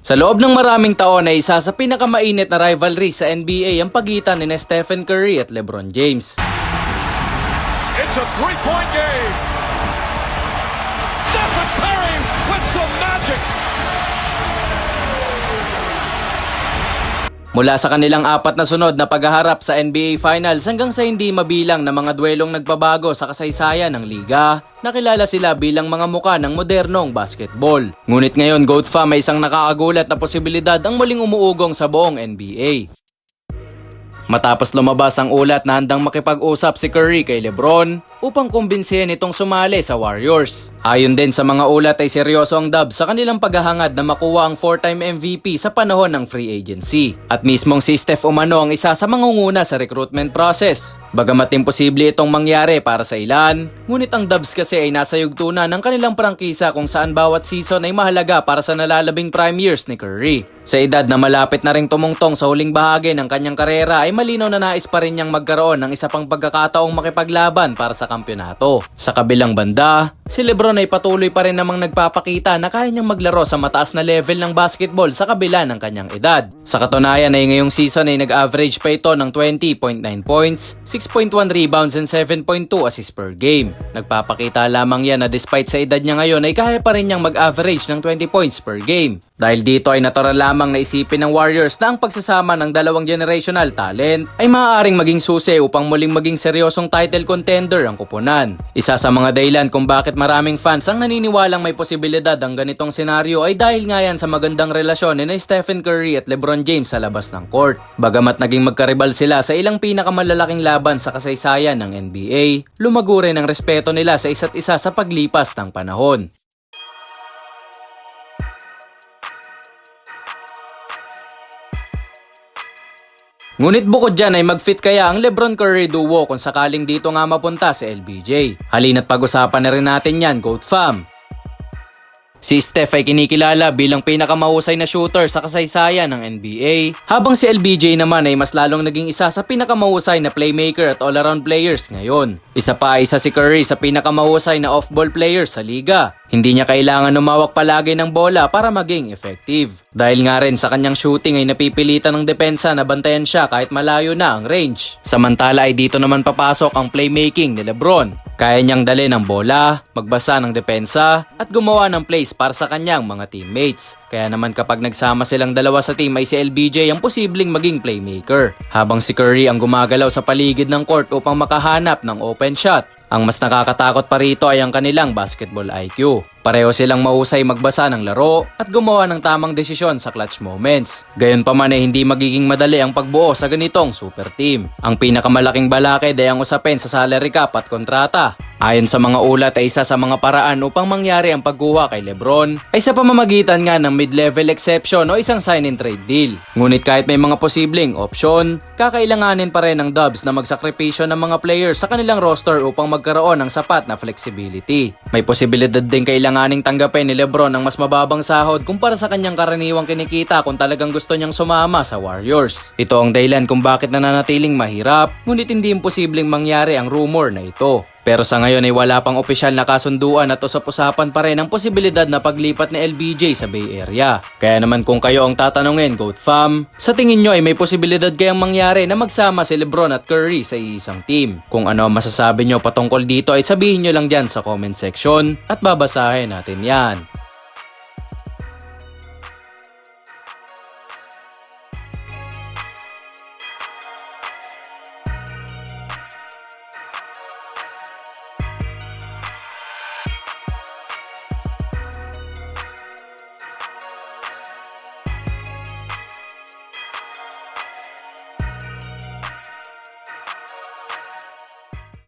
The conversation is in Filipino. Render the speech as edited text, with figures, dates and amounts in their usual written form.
Sa loob ng maraming taon ay isa sa pinakamainit na rivalry sa NBA ang pagitan ni Stephen Curry at LeBron James. It's a three-point game. Stephen Curry with some magic. Mula sa kanilang apat na sunod na paghaharap sa NBA Finals hanggang sa hindi mabilang na mga duelong nagpabago sa kasaysayan ng liga, nakilala sila bilang mga muka ng modernong basketball. Ngunit ngayon, GOAT fam, may isang nakakagulat na posibilidad ang muling umuugong sa buong NBA. Matapos lumabas ang ulat na handang makipag-usap si Curry kay LeBron upang kumbinsihin itong sumali sa Warriors. Ayon din sa mga ulat ay seryoso ang Dubs sa kanilang paghahangad na makuha ang 4-time MVP sa panahon ng free agency. At mismong si Steph umano ang isa sa mangunguna sa recruitment process. Bagamat imposible itong mangyari para sa ilan, ngunit ang Dubs kasi ay nasa yugtunan ng kanilang prangkisa kung saan bawat season ay mahalaga para sa nalalabing prime years ni Curry. Sa edad na malapit na ring tumungtong sa huling bahagi ng kanyang karera ay malinaw na nais pa rin niyang magkaroon ng isa pang pagkakataong makipaglaban para sa kampyonato. Sa kabilang banda, si LeBron ay patuloy pa rin namang nagpapakita na kaya niyang maglaro sa mataas na level ng basketball sa kabila ng kanyang edad. Sa katunayan ay ngayong season ay nag-average pa ito ng 20.9 points, 6.1 rebounds and 7.2 assists per game. Nagpapakita lamang yan na despite sa edad niya ngayon ay kaya pa rin niyang mag-average ng 20 points per game. Dahil dito ay natural lamang na isipin ng Warriors na ang pagsasama ng dalawang generational talent ay maaaring maging susi upang muling maging seryosong title contender ang kupunan. Isa sa mga dahilan kung bakit maraming fans ang naniniwalang may posibilidad ang ganitong senaryo ay dahil nga yan sa magandang relasyon ni Stephen Curry at LeBron James sa labas ng court. Bagamat naging magkaribal sila sa ilang pinakamalalaking laban sa kasaysayan ng NBA, lumago rin ang respeto nila sa isa't isa sa paglipas ng panahon. Ngunit bukod dyan ay mag-fit kaya ang LeBron-Curry duo kung sakaling dito nga mapunta si LBJ. Halina't pag-usapan na rin natin yan, GOAT fam. Si Steph ay kinikilala bilang pinakamahusay na shooter sa kasaysayan ng NBA, habang si LBJ naman ay mas lalong naging isa sa pinakamahusay na playmaker at all-around players ngayon. Isa si Curry sa pinakamahusay na off-ball players sa liga. Hindi niya kailangan umawak palagi ng bola para maging effective. Dahil nga rin sa kanyang shooting ay napipilitan ng depensa na bantayan siya kahit malayo na ang range. Samantala ay dito naman papasok ang playmaking ni LeBron. Kaya niyang dalhin ang bola, magbasa ng depensa, at gumawa ng plays para sa kanyang mga teammates. Kaya naman kapag nagsama silang dalawa sa team ay si LBJ ang posibleng maging playmaker, habang si Curry ang gumagalaw sa paligid ng court upang makahanap ng open shot. Ang mas nakakatakot pa rito ay ang kanilang basketball IQ. Pareho silang mahusay magbasa ng laro at gumawa ng tamang desisyon sa clutch moments. Gayunpaman ay hindi magiging madali ang pagbuo sa ganitong super team. Ang pinakamalaking balakid ay ang usapin sa salary cap at kontrata. Ayon sa mga ulat ay isa sa mga paraan upang mangyari ang pagkuha kay LeBron ay sa pamamagitan nga ng mid-level exception o isang sign-and-trade deal. Ngunit kahit may mga posibleng opsyon, kakailanganin pa rin ng Dubs na magsakripisyo ng mga players sa kanilang roster upang magkaroon ng sapat na flexibility. May posibilidad din kailanganing tanggapin ni LeBron ang mas mababang sahod kumpara sa kanyang karaniwang kinikita kung talagang gusto niyang sumama sa Warriors. Ito ang dahilan kung bakit nananatiling mahirap, ngunit hindi imposibleng mangyari ang rumor na ito. Pero sa ngayon ay wala pang opisyal na kasunduan at usap-usapan pa rin ang posibilidad na paglipat ni LBJ sa Bay Area. Kaya naman kung kayo ang tatanungin, GOAT fam, sa tingin nyo ay may posibilidad kayang mangyari na magsama si LeBron at Curry sa isang team? Kung ano ang masasabi nyo patungkol dito ay sabihin nyo lang dyan sa comment section at babasahin natin yan.